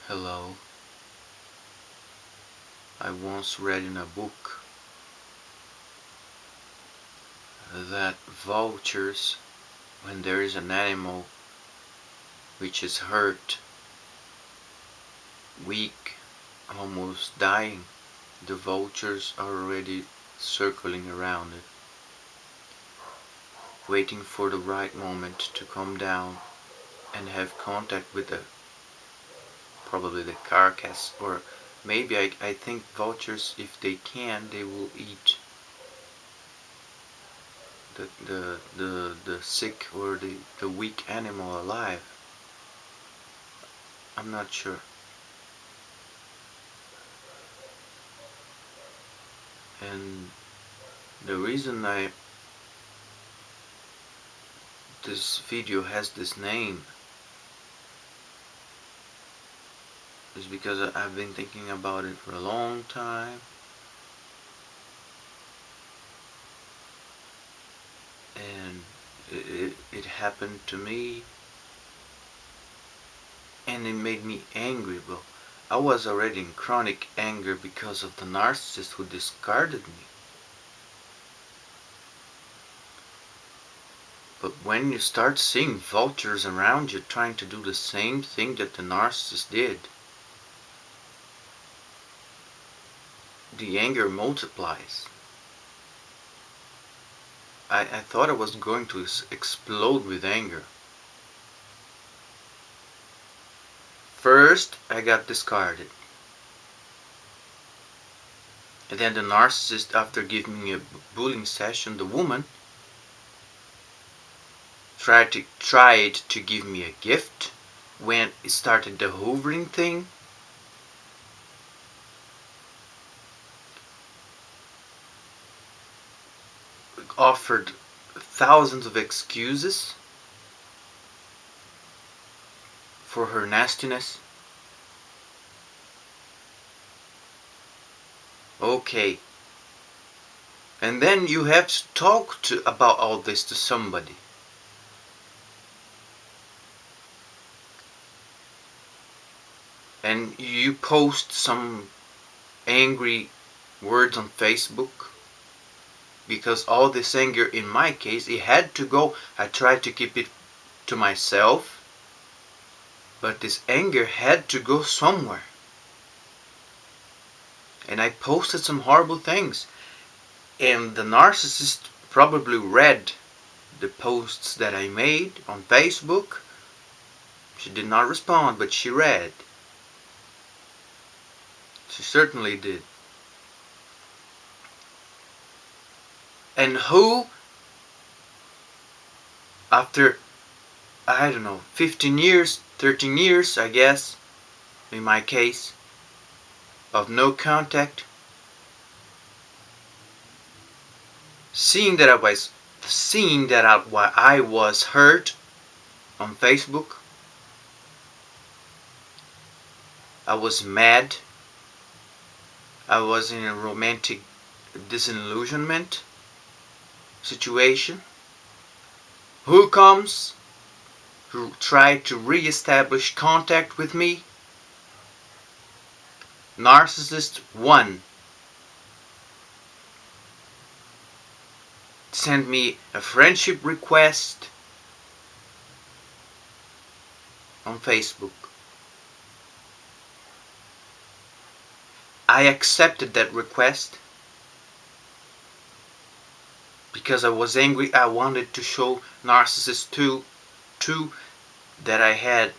Hello. I once read in a book that vultures, when there is an animal which is hurt, weak, almost dying, the vultures are already circling around it, waiting for the right moment to come down and have contact with probably the carcass, or maybe I think vultures, if they can, they will eat the sick or the weak animal alive. I'm not sure. And the reason this video has this name is because I've been thinking about it for a long time, and it happened to me, and it made me angry. Well, I was already in chronic anger because of the narcissist who discarded me. But when you start seeing vultures around you trying to do the same thing that the narcissist did, the anger multiplies. I thought I was going to explode with anger. First, I got discarded. And then the narcissist, after giving me a bullying session, the woman tried to give me a gift. When it started the hovering thing, offered thousands of excuses for her nastiness. Okay. And then you have to talk about all this to somebody. And you post some angry words on Facebook, because all this anger, in my case, it had to go. I tried to keep it to myself, but this anger had to go somewhere. And I posted some horrible things, and the narcissist probably read the posts that I made on Facebook. She did not respond, but she read. She certainly did. And who, after, I don't know, 15 years, 13 years, I guess, in my case, of no contact, seeing that I was hurt on Facebook, I was mad. I was in a romantic disillusionment situation. Who comes? Who tried to re-establish contact with me? Narcissist 1. Sent me a friendship request on Facebook. I accepted that request because I was angry. I wanted to show Narcissist 2 that I had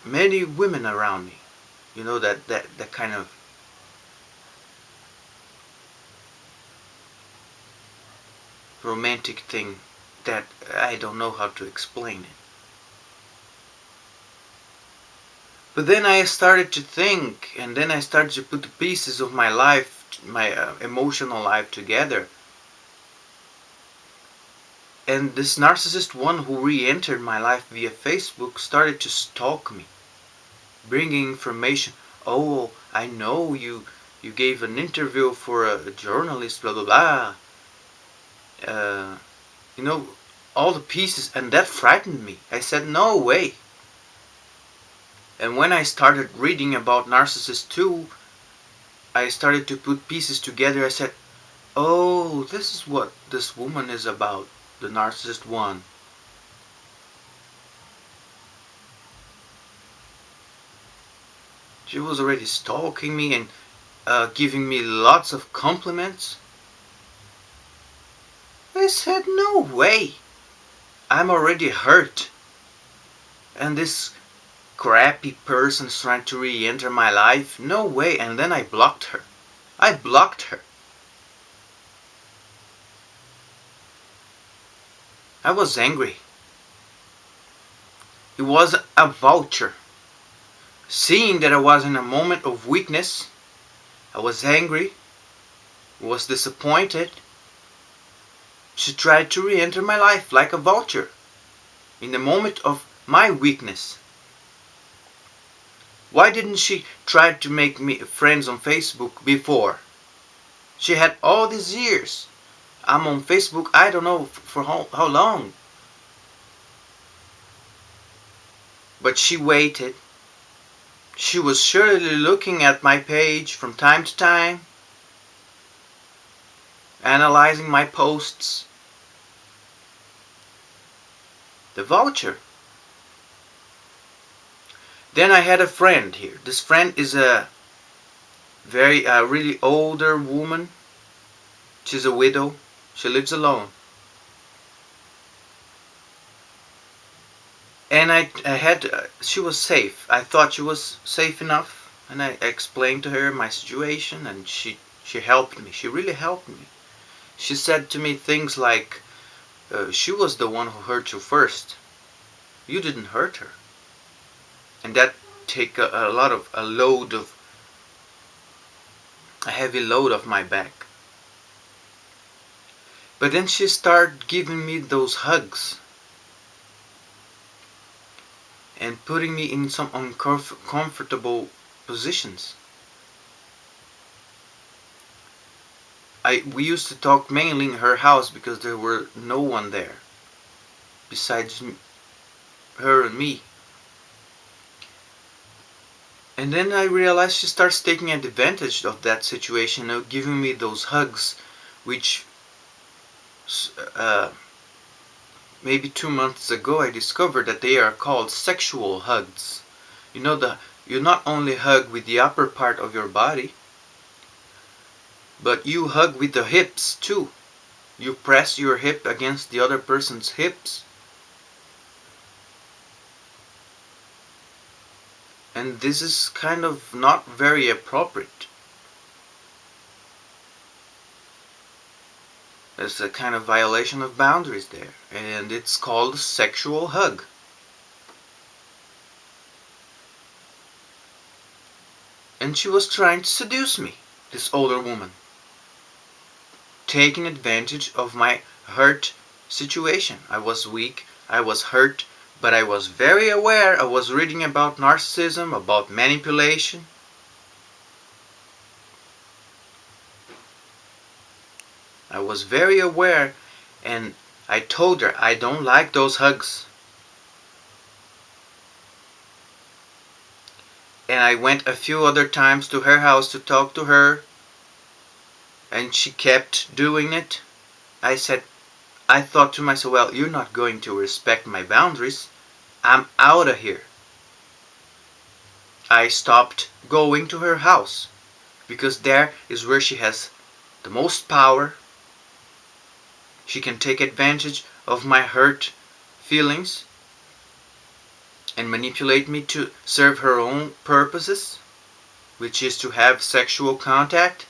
many women around me. You know, that kind of romantic thing that I don't know how to explain it. But then I started to think, and then I started to put the pieces of my life, my emotional life together. And this narcissist 1 who re-entered my life via Facebook started to stalk me, bringing information. Oh, I know you gave an interview for a journalist, blah blah blah. You know, all the pieces, and that frightened me. I said, no way. And when I started reading about narcissists too, I started to put pieces together. I said, oh, this is what this woman is about, the narcissist one. She was already stalking me and giving me lots of compliments. I said, no way. I'm already hurt. And this crappy person's trying to re-enter my life? No way. And then I blocked her. I blocked her. I was angry. It was a vulture. Seeing that I was in a moment of weakness, I was angry, was disappointed. She tried to re-enter my life like a vulture in the moment of my weakness. Why didn't she try to make me friends on Facebook before? She had all these years. I'm on Facebook, I don't know for how long. But she waited. She was surely looking at my page from time to time, analyzing my posts. The vulture. Then I had a friend here. This friend is a really older woman. She's a widow. She lives alone. And she was safe. I thought she was safe enough. And I explained to her my situation, and she helped me. She really helped me. She said to me things like, she was the one who hurt you first. You didn't hurt her. And that take a heavy load off my back. But then she started giving me those hugs and putting me in some uncomfortable positions. We used to talk mainly in her house because there were no one there besides her and me. And then I realized she starts taking advantage of that situation of giving me those hugs, which maybe 2 months ago I discovered that they are called sexual hugs. You know, you not only hug with the upper part of your body, but you hug with the hips too. You press your hip against the other person's hips. And this is kind of not very appropriate. There's a kind of violation of boundaries there, and it's called a sexual hug. And she was trying to seduce me, this older woman, taking advantage of my hurt situation. I was weak, I was hurt, but I was very aware. I was reading about narcissism, about manipulation. I was very aware, and I told her I don't like those hugs. And I went a few other times to her house to talk to her, and she kept doing it. I thought to myself, well, you're not going to respect my boundaries. I'm out of here. I stopped going to her house because there is where she has the most power. She can take advantage of my hurt feelings and manipulate me to serve her own purposes, which is to have sexual contact.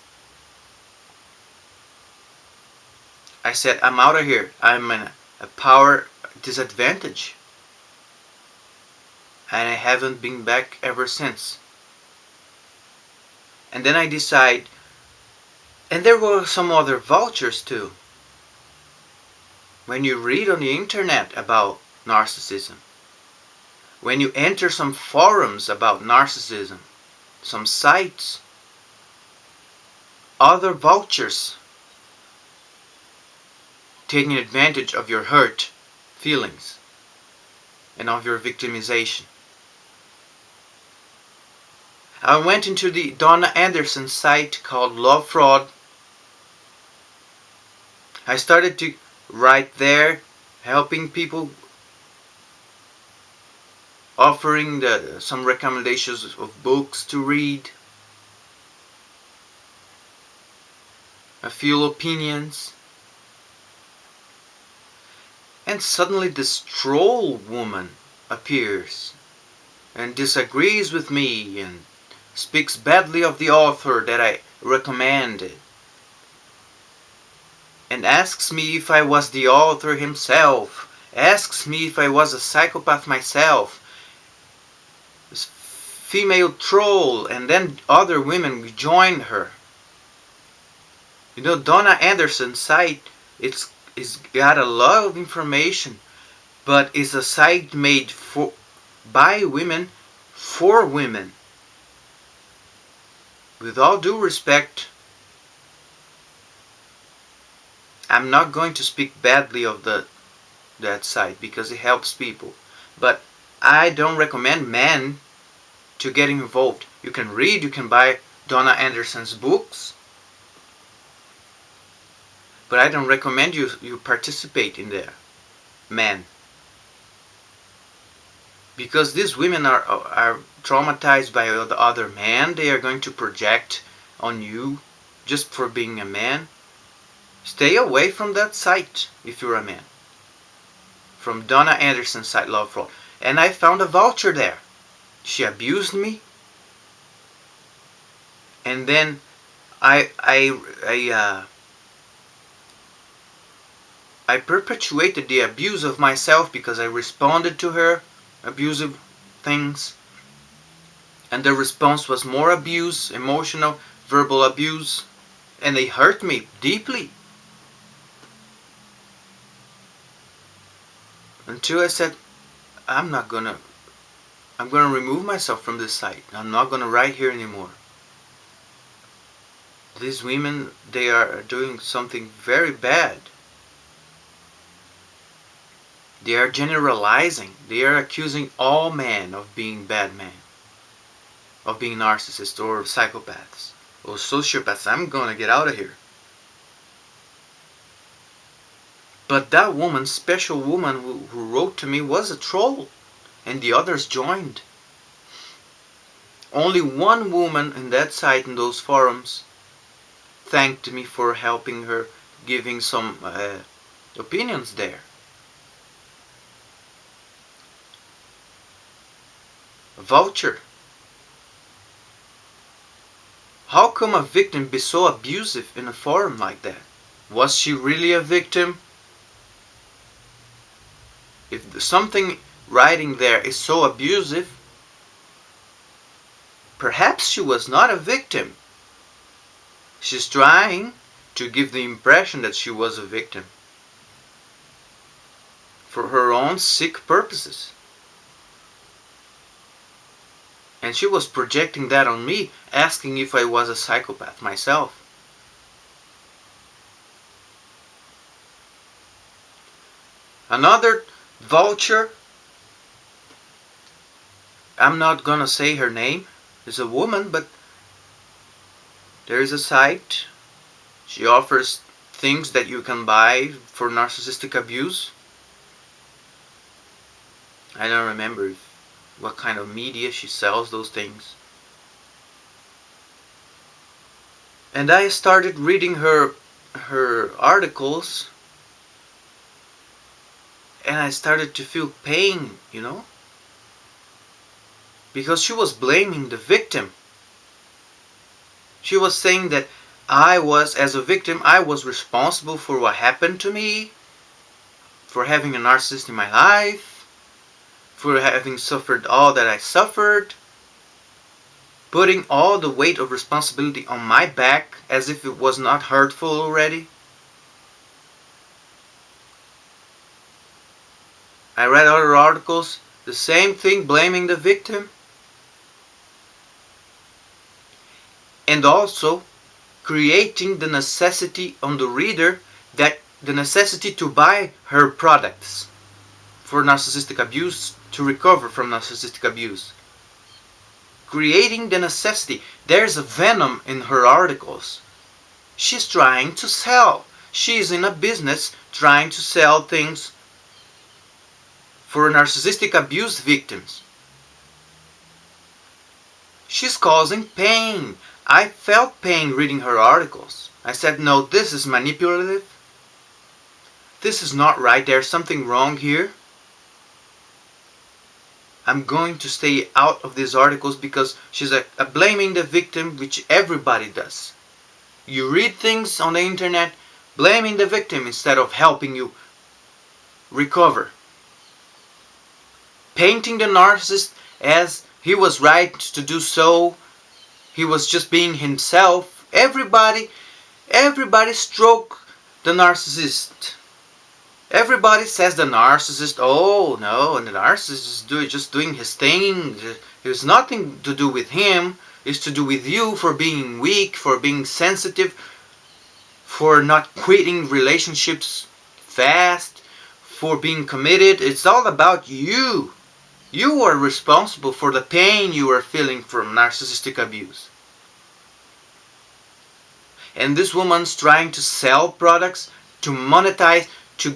I said, I'm out of here. I'm in a power disadvantage. And I haven't been back ever since. And then I decide, and there were some other vultures too. When you read on the internet about narcissism, when you enter some forums about narcissism, some sites, other vultures taking advantage of your hurt feelings and of your victimization. I went into the Donna Anderson site called Love Fraud. I started to write there, helping people, offering some recommendations of books to read, a few opinions. And suddenly this troll woman appears and disagrees with me and speaks badly of the author that I recommended, and asks me if I was the author himself, asks me if I was a psychopath myself. This female troll, and then other women join her. You know, Donna Anderson's site, it's got a lot of information, but it's a site made by women for women. With all due respect, I'm not going to speak badly of that site because it helps people, but I don't recommend men to get involved. You can read, you can buy Donna Anderson's books, but I don't recommend you participate in there, men. Because these women are traumatized by the other men. They are going to project on you just for being a man. Stay away from that site if you're a man. From Donna Anderson's site, Love Fraud. And I found a vulture there. She abused me. And then I perpetuated the abuse of myself because I responded to her abusive things, and the response was more abuse, emotional, verbal abuse, and they hurt me deeply. Until I said, I'm gonna remove myself from this site. I'm not gonna write here anymore. These women, they are doing something very bad. They are generalizing. They are accusing all men of being bad men, of being narcissists or psychopaths or sociopaths. I'm gonna get out of here. But that woman, special woman who wrote to me, was a troll, and the others joined. Only one woman in that site, in those forums, thanked me for helping her, giving some opinions there. A vulture. How come a victim be so abusive in a forum like that? Was she really a victim? If something writing there is so abusive, perhaps she was not a victim. She's trying to give the impression that she was a victim for her own sick purposes. And she was projecting that on me, asking if I was a psychopath myself. Another vulture, I'm not gonna say her name, is a woman, but there is a site. She offers things that you can buy for narcissistic abuse. I don't remember what kind of media she sells those things. And I started reading her articles, and I started to feel pain, you know? Because she was blaming the victim. She was saying that as a victim, I was responsible for what happened to me, for having a narcissist in my life, for having suffered all that I suffered, putting all the weight of responsibility on my back as if it was not hurtful already. I read other articles, the same thing, blaming the victim. And also creating the necessity on the reader, that the necessity to buy her products for narcissistic abuse, to recover from narcissistic abuse. creating the necessity. There's a venom in her articles. She's trying to sell. She's in a business trying to sell things for narcissistic abuse victims. She's causing pain. I felt pain reading her articles. I said, no, this is manipulative. This is not right. There's something wrong here. I'm going to stay out of these articles because she's blaming the victim, which everybody does. You read things on the internet blaming the victim instead of helping you recover. Painting the narcissist as he was right to do so. He was just being himself. Everybody stroke the narcissist. Everybody says the narcissist, oh no, and the narcissist is just doing his thing. There's nothing to do with him. It's to do with you for being weak, for being sensitive, for not quitting relationships fast, for being committed. It's all about you. You are responsible for the pain you are feeling from narcissistic abuse. And this woman's trying to sell products, to monetize, to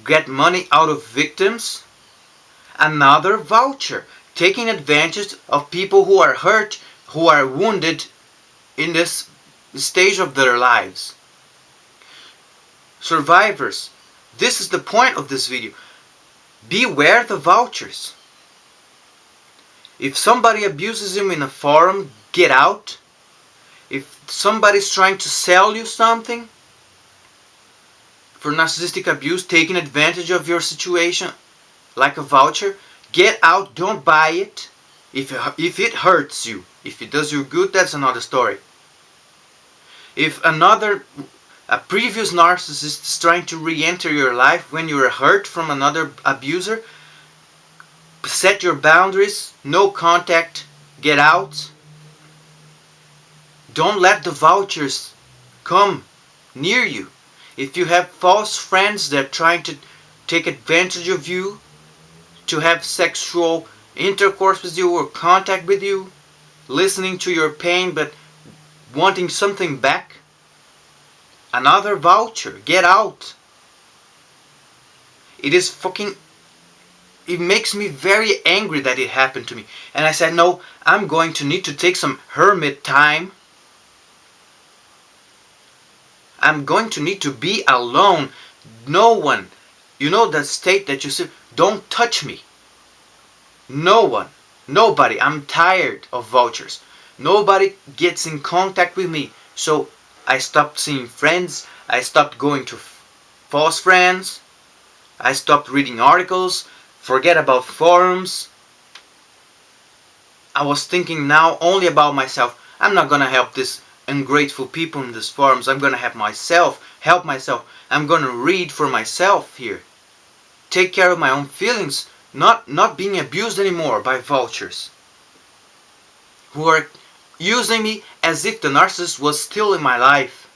get money out of victims. Another vulture, taking advantage of people who are hurt, who are wounded in this stage of their lives. Survivors, this is the point of this video. Beware the vultures. If somebody abuses you in a forum, get out. If somebody's trying to sell you something for narcissistic abuse, taking advantage of your situation like a vulture, get out, don't buy it. If it hurts you, if it does you good, that's another story. If a previous narcissist is trying to re-enter your life when you are hurt from another abuser, set your boundaries, no contact, get out. Don't let the vultures come near you. If you have false friends that are trying to take advantage of you, to have sexual intercourse with you or contact with you, listening to your pain but wanting something back, another vulture, get out. It makes me very angry that it happened to me. And I said, no, I'm going to need to take some hermit time. I'm going to need to be alone. No one, you know that state that you say, don't touch me. No one, nobody. I'm tired of vultures. Nobody gets in contact with me. So I stopped seeing friends. I stopped going to false friends. I stopped reading articles. Forget about forums. I was thinking now only about myself. I'm not gonna help these ungrateful people in these forums. I'm gonna help myself. I'm gonna read for myself here. Take care of my own feelings. Not being abused anymore by vultures who are using me as if the narcissist was still in my life,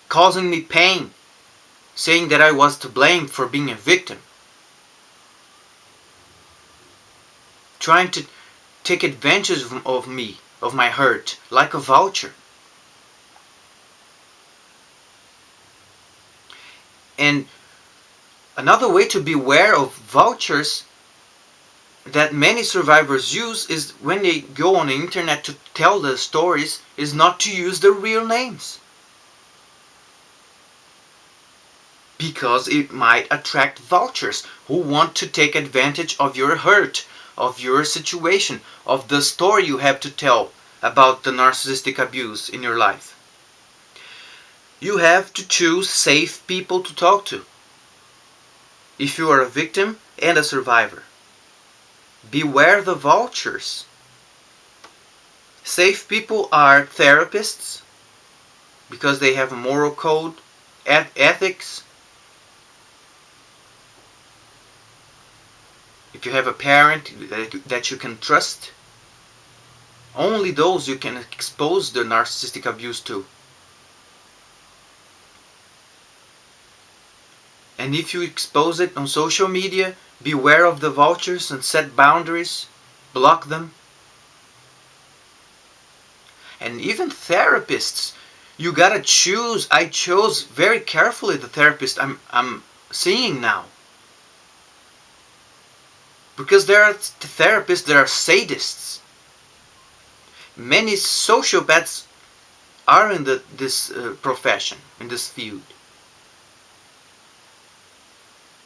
causing me pain, saying that I was to blame for being a victim, trying to take advantage of me, of my hurt, like a vulture. And another way to beware of vultures that many survivors use is when they go on the internet to tell their stories, is not to use their real names. Because it might attract vultures who want to take advantage of your hurt, of your situation, of the story you have to tell about the narcissistic abuse in your life. You have to choose safe people to talk to if you are a victim and a survivor. Beware the vultures. Safe people are therapists because they have a moral code, ethics. If you have a parent that you can trust, only those you can expose the narcissistic abuse to. And if you expose it on social media, Beware of the vultures and set boundaries. Block them. And even therapists, you gotta choose. I chose very carefully the therapist I'm seeing now. Because there are therapists that are sadists. Many sociopaths are in this profession, in this field.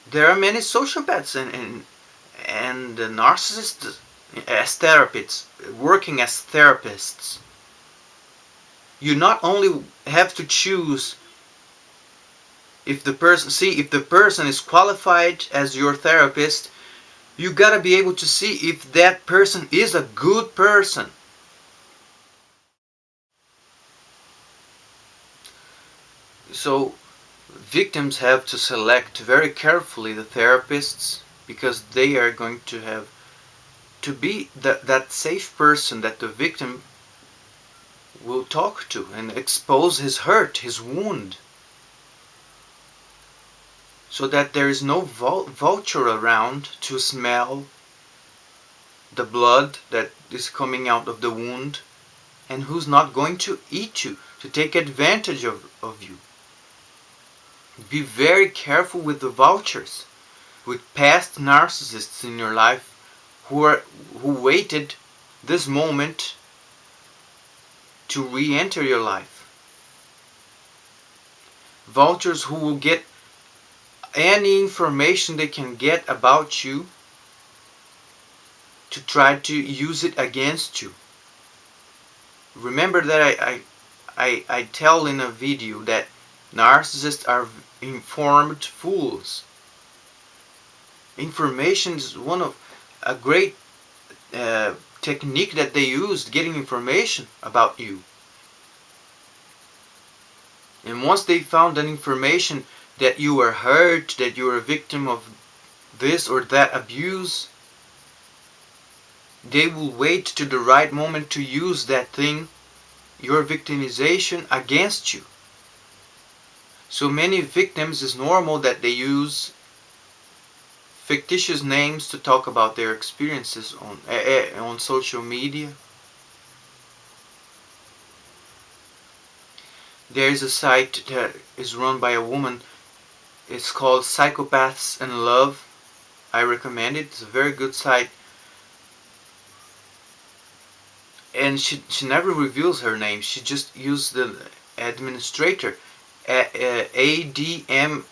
There are many sociopaths and narcissists as therapists, working as therapists. You not only have to choose if the person is qualified as your therapist, you gotta be able to see if that person is a good person. So victims have to select very carefully the therapists, because they are going to have to be that safe person that the victim will talk to and expose his hurt, his wound, so that there is no vulture around to smell the blood that is coming out of the wound, and who's not going to eat you, to take advantage of you. Be very careful with the vultures, with past narcissists in your life who waited this moment to re-enter your life. Vultures who will get any information they can get about you to try to use it against you. Remember that I tell in a video that narcissists are informed fools. Information is one of a great technique that they use, getting information about you. And once they found that information, that you were hurt, that you were a victim of this or that abuse, they will wait to the right moment to use that thing, your victimization, against you. So many victims, it's normal that they use fictitious names to talk about their experiences on social media. There is a site that is run by a woman. It's called Psychopaths and Love. I recommend it. It's a very good site. And she never reveals her name. She just used the administrator, ADMIN.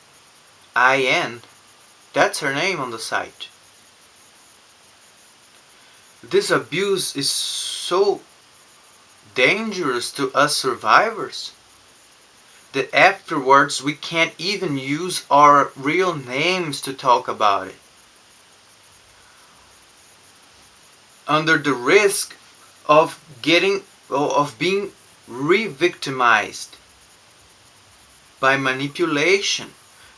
That's her name on the site. This abuse is so dangerous to us survivors that afterwards we can't even use our real names to talk about it, under the risk of being re-victimized by manipulation,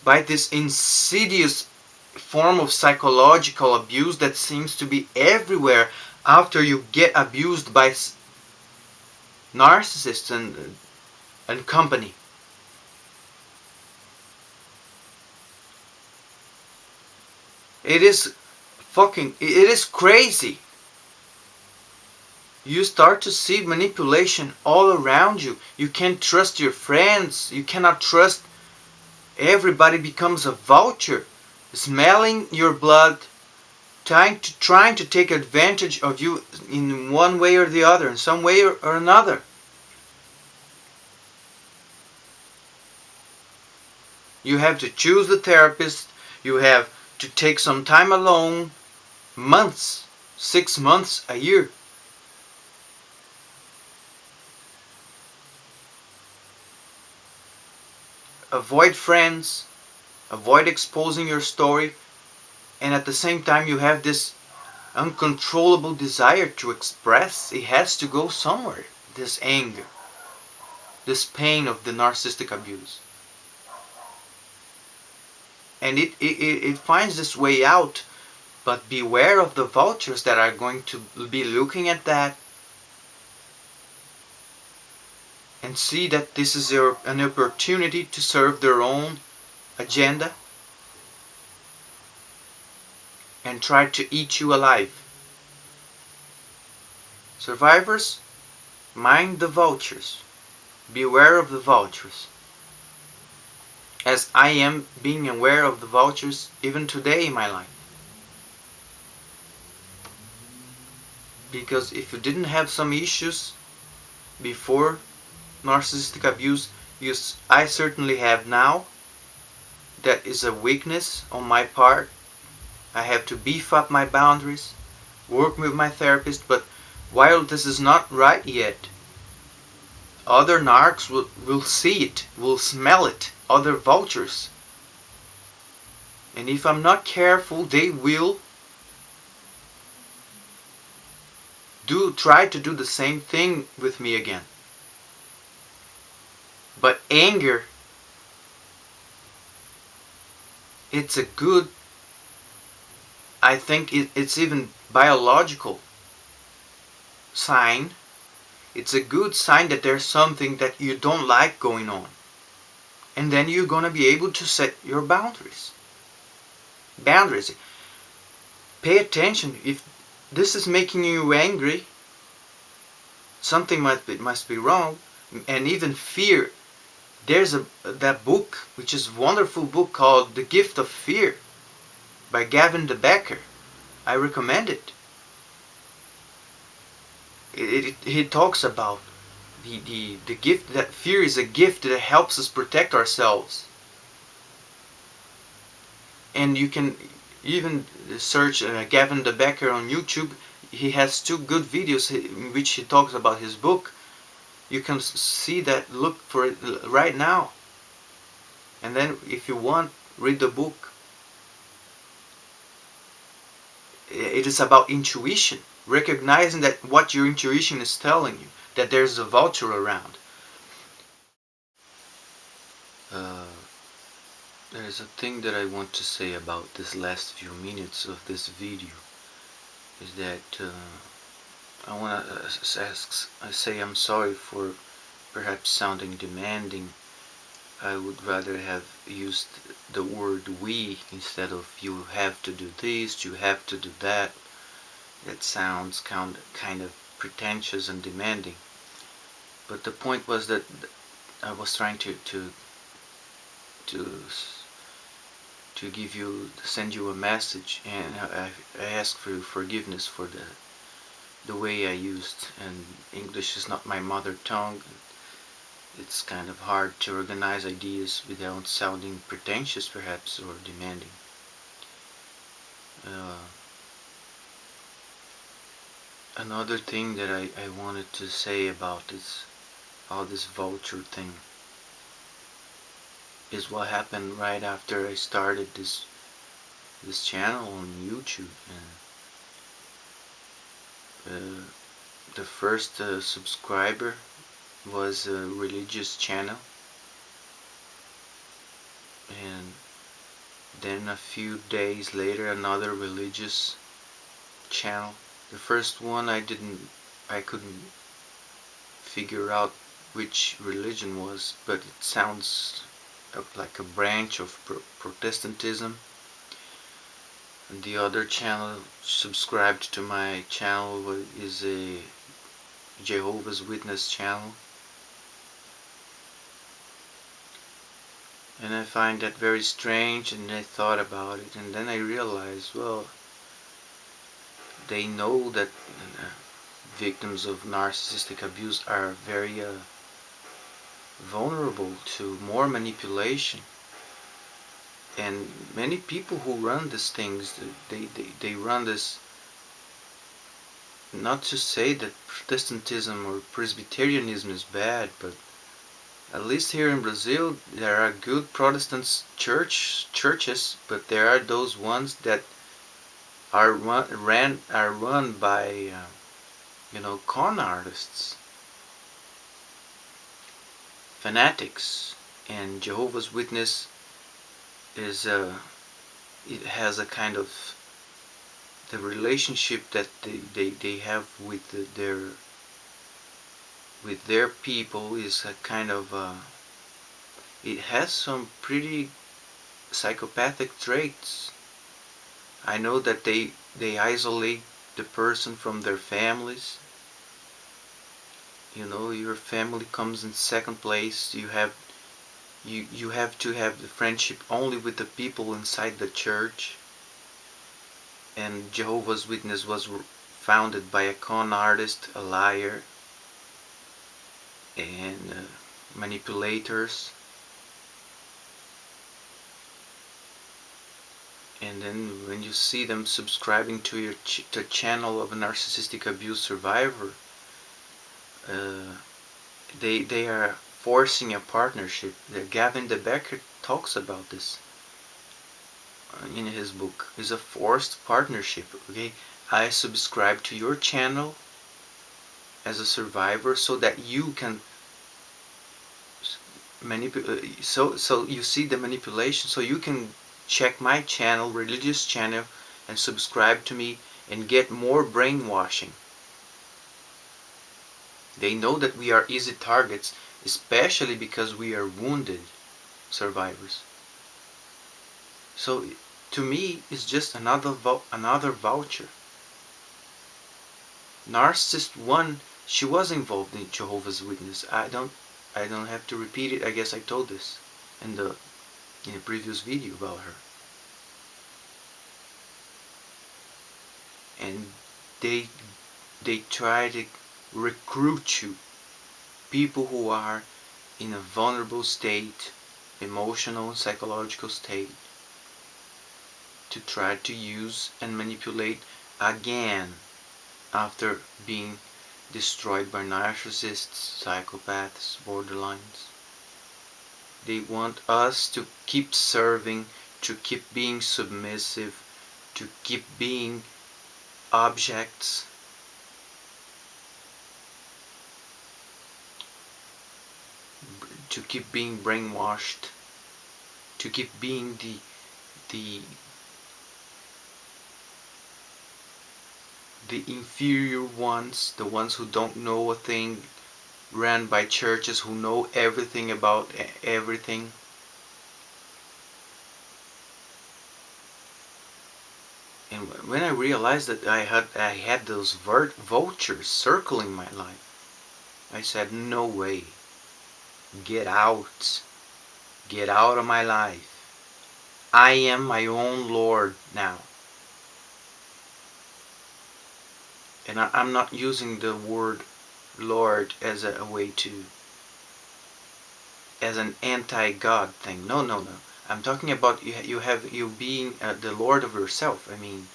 by this insidious form of psychological abuse that seems to be everywhere after you get abused by narcissists and company. It is crazy. You start to see manipulation all around you. You can't trust your friends. You cannot trust. Everybody becomes a vulture, smelling your blood, trying to take advantage of you in one way or the other, in some way or another. You have to choose the therapist. You have to take some time alone, months, 6 months, a year. Avoid friends, avoid exposing your story, and at the same time you have this uncontrollable desire to express. It has to go somewhere, this anger, this pain of the narcissistic abuse. And it finds this way out, but beware of the vultures that are going to be looking at that and see that this is an opportunity to serve their own agenda. and try to eat you alive. Survivors, mind the vultures. Beware of the vultures. As I am being aware of the vultures even today in my life. Because if you didn't have some issues before narcissistic abuse, I certainly have now. That is a weakness on my part. I have to beef up my boundaries, work with my therapist, but while this is not right yet, other narcs will see it, will smell it, other vultures. And if I'm not careful, they will try to do the same thing with me again. But anger, it's a good, I think it's even biological sign. It's a good sign that there's something that you don't like going on. And then you're going to be able to set your boundaries. Boundaries. Pay attention. If this is making you angry, something must be wrong. And even fear. There's that book, which is a wonderful book called The Gift of Fear by Gavin de Becker. I recommend it. He talks about the gift, that fear is a gift that helps us protect ourselves. And you can even search Gavin de Becker on YouTube. He has 2 good videos in which he talks about his book. You can see that, look for it right now. And then if you want, read the book. It is about intuition. Recognizing that what your intuition is telling you, that there's a vulture around. There is a thing that I want to say about this last few minutes of this video, is that I want to say I'm sorry for perhaps sounding demanding. I would rather have used the word we instead of you have to do this, you have to do that. That sounds kind of pretentious and demanding. But the point was that I was trying to send you a message, and I ask for forgiveness for the way I used. And English is not my mother tongue. It's kind of hard to organize ideas without sounding pretentious, perhaps, or demanding. Another thing that I wanted to say about all this vulture thing is what happened right after I started this channel on YouTube. And the first subscriber was a religious channel, and then a few days later another religious channel. The first one I couldn't figure out which religion was, but it sounds like a branch of Protestantism. And the other channel subscribed to my channel is a Jehovah's Witness channel. And I find that very strange, and I thought about it, and then I realized, well, they know that victims of narcissistic abuse are very vulnerable to more manipulation. And many people who run these things, they run this, not to say that Protestantism or Presbyterianism is bad, but at least here in Brazil there are good Protestant churches, but there are those ones that are run by con artists, fanatics. And Jehovah's Witness is it has a kind of, the relationship that they have with their people is a kind of it has some pretty psychopathic traits. I know that they isolate the person from their families. You know, your family comes in second place. You have to have the friendship only with the people inside the church. And Jehovah's Witness was founded by a con artist, a liar, and manipulators. And then when you see them subscribing to your the channel of a narcissistic abuse survivor, uh, they are forcing a partnership. Gavin de Becker talks about this in his book. It's a forced partnership. Okay, I subscribe to your channel as a survivor so that you can manipulate. So you see the manipulation. So you can check my channel, religious channel, and subscribe to me and get more brainwashing. They know that we are easy targets, especially because we are wounded survivors. So to me, it's just another vulture. Narcissist 1, she was involved in Jehovah's Witness. I don't have to repeat it. I guess I told this in the previous video about her. And they try to recruit you, people who are in a vulnerable state, emotional and psychological state, to try to use and manipulate again after being destroyed by narcissists, psychopaths, borderlines. They want us to keep serving, to keep being submissive, to keep being objects, to keep being brainwashed, to keep being the the inferior ones, the ones who don't know a thing, ran by churches who know everything about everything. And when I realized that I had those vultures circling my life, I said, no way, get out, get out of my life. I am my own Lord now. And I'm not using the word Lord as a way to, as an anti-God thing. No, no, no. I'm talking about you being the Lord of yourself. I mean,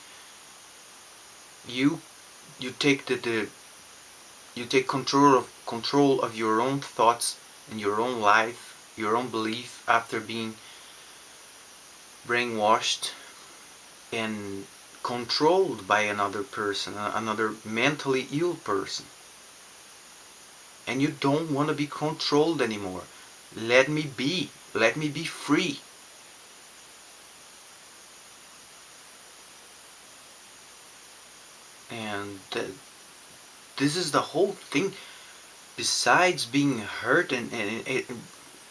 you you take you take control of your own thoughts and your own life, your own belief after being brainwashed and controlled by another person, another mentally ill person. And you don't want to be controlled anymore. Let me be. Let me be free. And this is the whole thing. Besides being hurt and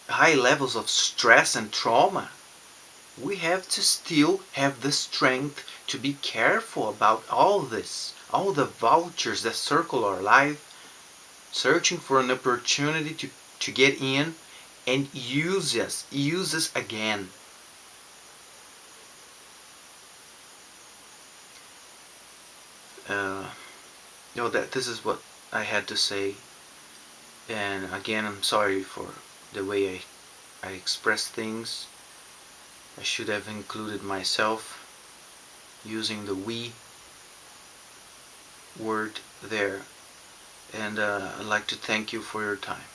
high levels of stress and trauma, we have to still have the strength to be careful about all this, all the vultures that circle our life, searching for an opportunity to get in and use us again. Uh, that this is what I had to say. And again, I'm sorry for the way I express things. I should have included myself using the we word there. And I'd like to thank you for your time.